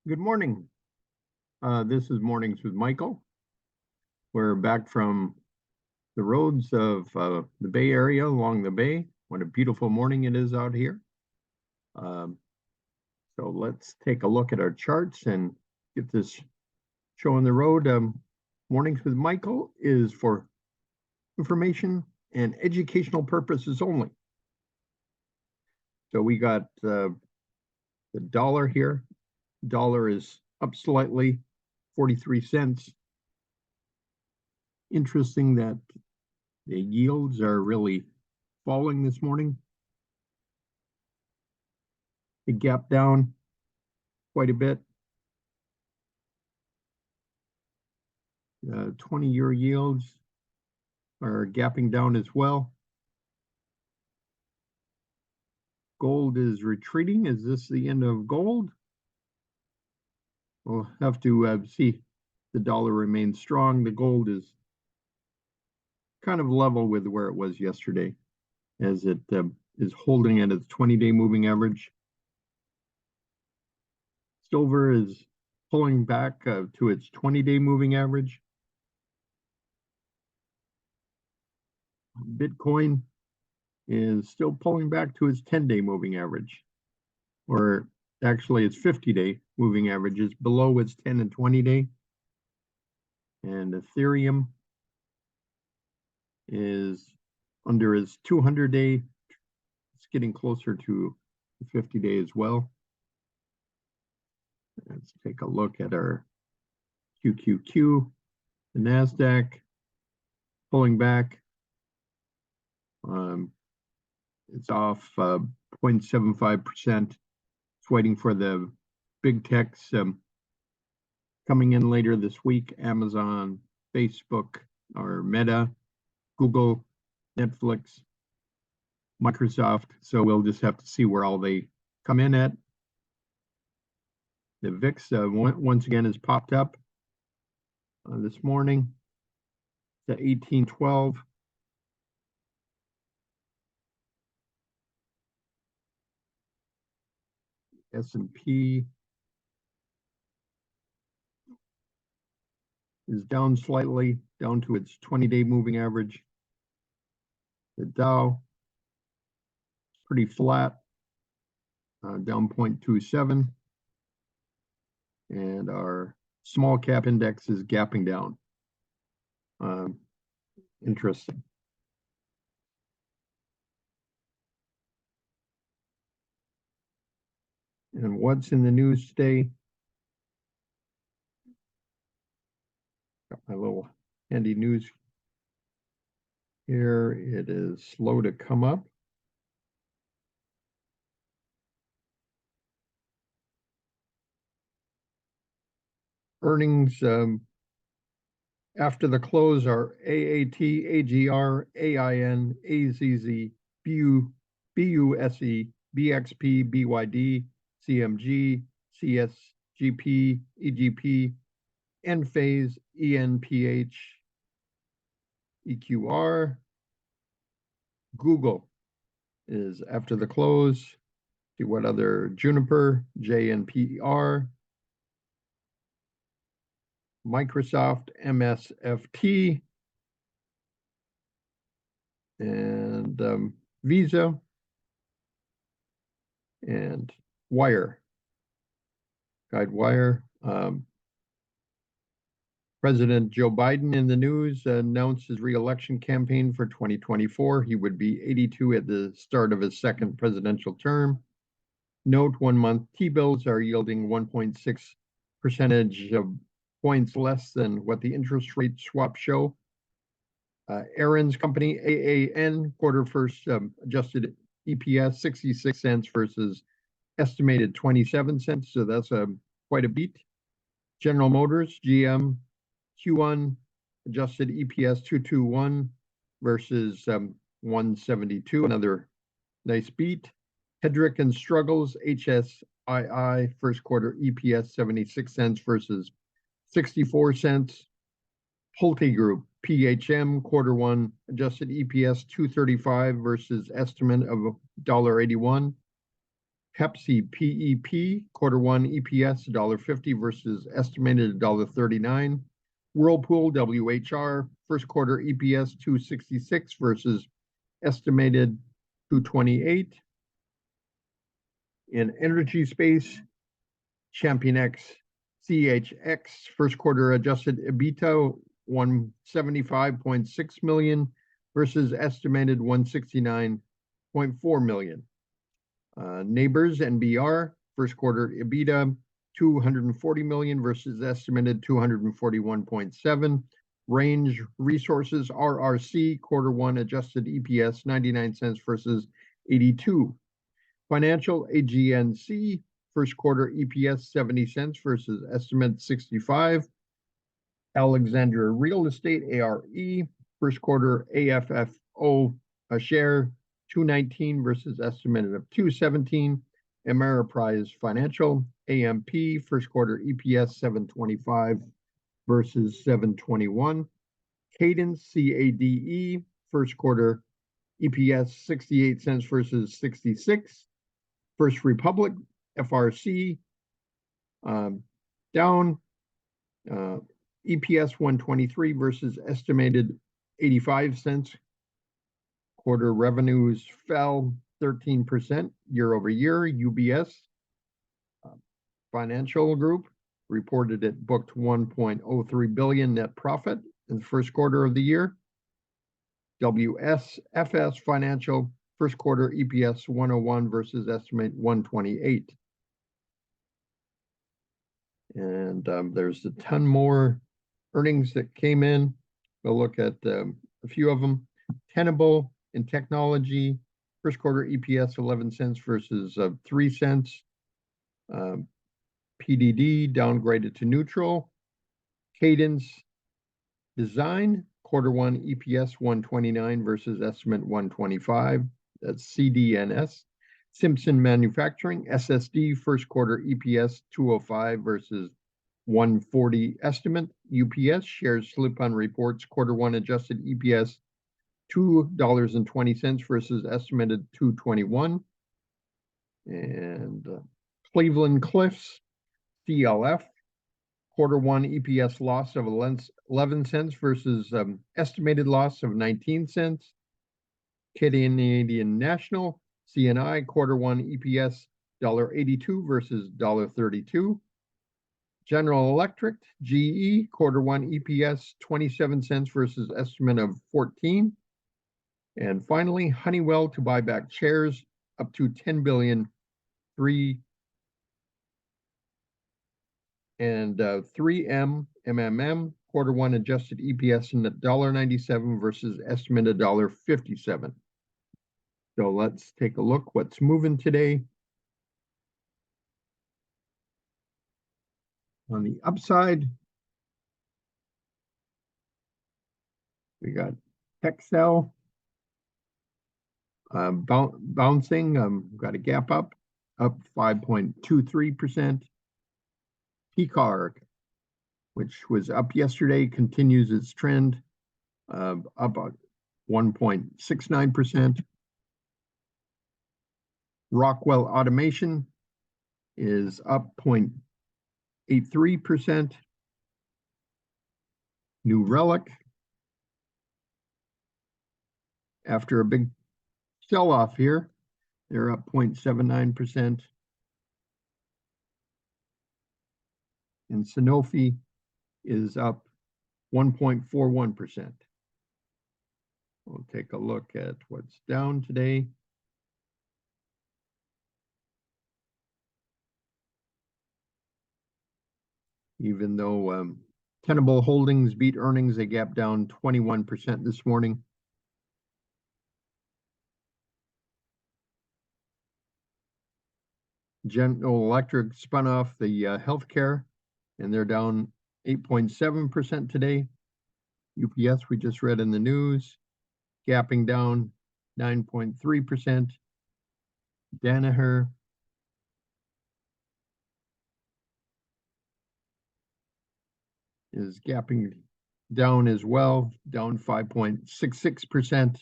Good morning. This is Mornings with Michael. We're back from the roads of the Bay Area along the bay. What a beautiful morning it is out here. So let's take a look at our charts and get this show on the road. Mornings with Michael is for information and educational purposes only. So we got the dollar here. Dollar is up slightly, 43 cents. Interesting that the yields are really falling this morning. They gap down quite a bit. 20-year yields are gapping down as well. Gold is retreating. Is this the end of gold? We'll have to see. The dollar remains strong. The gold is kind of level with where it was yesterday, as it is holding at its 20-day moving average. Silver is pulling back to its 20-day moving average. Bitcoin is still pulling back to its 10-day moving average, or actually its 50-day moving average is below its 10 and 20-day. And Ethereum is under its 200-day. It's getting closer to the 50-day as well. Let's take a look at our QQQ, the NASDAQ, pulling back. It's off 0.75%. It's waiting for the big techs coming in later this week. Amazon, Facebook, or Meta, Google, Netflix, Microsoft. So we'll just have to see where all they come in at. The VIX once again has popped up this morning. It's at 1812. S&P is down slightly, down to its 20-day moving average. The Dow is pretty flat, down 0.27. And our small cap index is gapping down. Interesting. And what's in the news today? Got my little handy news here. It is slow to come up. Earnings after the close are AAT, AGR, AIN, AZZ, BUSE, BXP, BYD, CMG, CSGP, EGP, Enphase, ENPH, EQR. Google is after the close. See what other Juniper, JNPR, Microsoft, MSFT, and Visa, and Wire, Guidewire. President Joe Biden in the news announced his re-election campaign for 2024. He would be 82 at the start of his second presidential term. Note 1-month T-bills are yielding 1.6 percentage points less than what the interest rate swap show. Aaron's company, AAN, quarter first adjusted EPS 66 cents versus estimated 27 cents. So that's quite a beat. General Motors, GM, Q1 adjusted EPS 221 versus 172. Another nice beat. Hedrick and Struggles, HSII, first quarter EPS 76 cents versus 64 cents. Pulte Group, PHM, quarter one adjusted EPS 235 versus estimate of $1.81. Pepsi PEP, quarter one EPS $1.50 versus estimated $1.39. Whirlpool WHR, first quarter EPS $2.66 versus estimated $2.28. In energy space, ChampionX CHX, first quarter adjusted EBITDA $175.6 million versus estimated $169.4 million. Nabors NBR, first quarter EBITDA $240 million versus estimated $241.7. Range Resources RRC, quarter one adjusted EPS 99 cents versus 82. Financial AGNC, first quarter EPS 70 cents versus estimate 65. Alexandria Real Estate ARE, first quarter AFFO a share 219 versus estimated of 217. Ameriprise Financial AMP, first quarter EPS 725 versus 721. Cadence CADE, first quarter EPS 68 cents versus 66. First Republic FRC down, EPS 123 versus estimated 85 cents. Quarter revenues fell 13% year over year. UBS Financial Group reported it booked 1.03 billion net profit in the first quarter of the year. WSFS Financial, first quarter EPS 101 versus estimate 128. And there's a ton more earnings that came in. We'll look at a few of them. Tenable in technology, first quarter EPS 11 cents versus 3 cents. PDD downgraded to neutral. Cadence Design, quarter one EPS 129 versus estimate 125. That's CDNS. Simpson Manufacturing, SSD, first quarter EPS 205 versus 140 estimate. UPS shares slip on reports, quarter one adjusted EPS $2.20 versus estimated $2.21. And Cleveland Cliffs, CLF, quarter one EPS loss of 11 cents versus estimated loss of 19 cents. Canadian National, CNI, quarter one EPS $1.82 versus $1.32. General Electric, GE, quarter one EPS 27 cents versus estimate of 14. And finally, Honeywell to buy back shares up to 10 billion, 3 and 3M, MMM, quarter one adjusted EPS in $1.97 versus estimated $1.57. So let's take a look what's moving today. On the upside, we got Hexcel bouncing, got a gap up 5.23%. PCAR, which was up yesterday, continues its trend, up 1.69%. Rockwell Automation is up 0.83%. New Relic, after a big sell-off here, they're up 0.79%. And Sanofi is up 1.41%. We'll take a look at what's down today. Even though Tenable Holdings beat earnings, they gap down 21% this morning. General Electric spun off the healthcare, and they're down 8.7% today. UPS, we just read in the news, gapping down 9.3%. Danaher is gapping down as well, down 5.66%.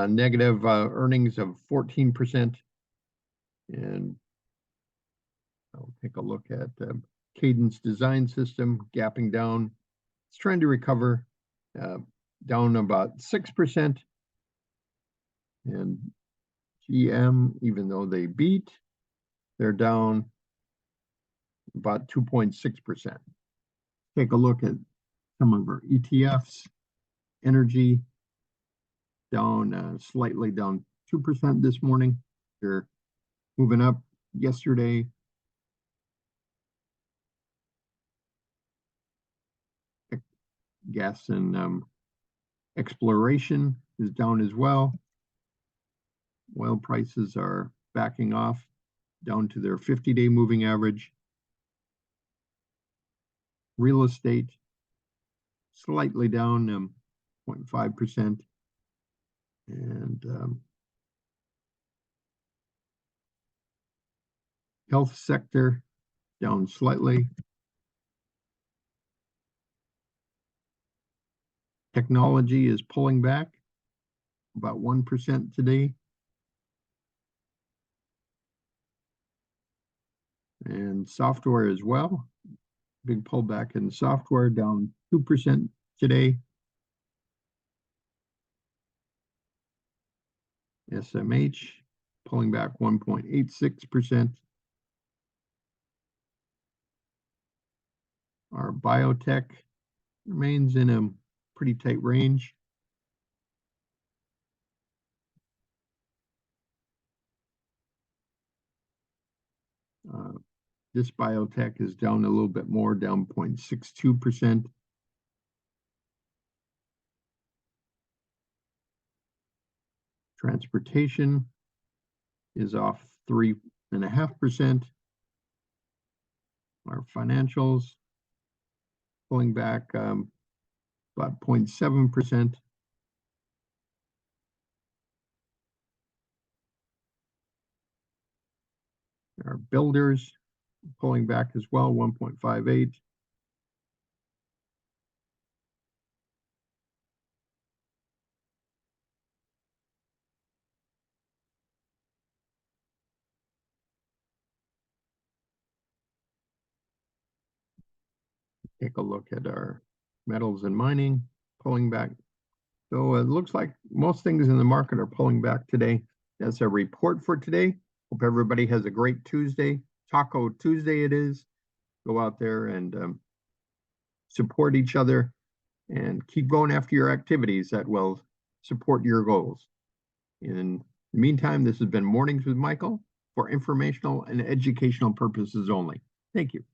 Negative earnings of 14%. And I'll take a look at Cadence Design System, gapping down. It's trying to recover, down about 6%. And GM, even though they beat, they're down about 2.6%. Take a look at some of our ETFs. Energy down slightly, down 2% this morning. They're moving up yesterday. Gas and exploration is down as well. Oil prices are backing off down to their 50-day moving average. Real estate slightly down 0.5%. And health sector down slightly. Technology is pulling back about 1% today. And software as well. Big pullback in software, down 2% today. SMH pulling back 1.86%. Our biotech remains in a pretty tight range. This biotech is down a little bit more, down 0.62%. Transportation is off 3.5%. Our financials pulling back about 0.7%. Our builders pulling back as well, 1.58. Take a look at our metals and mining pulling back. So it looks like most things in the market are pulling back today. That's a report for today. Hope everybody has a great Tuesday. Taco Tuesday it is. Go out there and support each other and keep going after your activities that will support your goals. In the meantime, this has been Mornings with Michael for informational and educational purposes only. Thank you.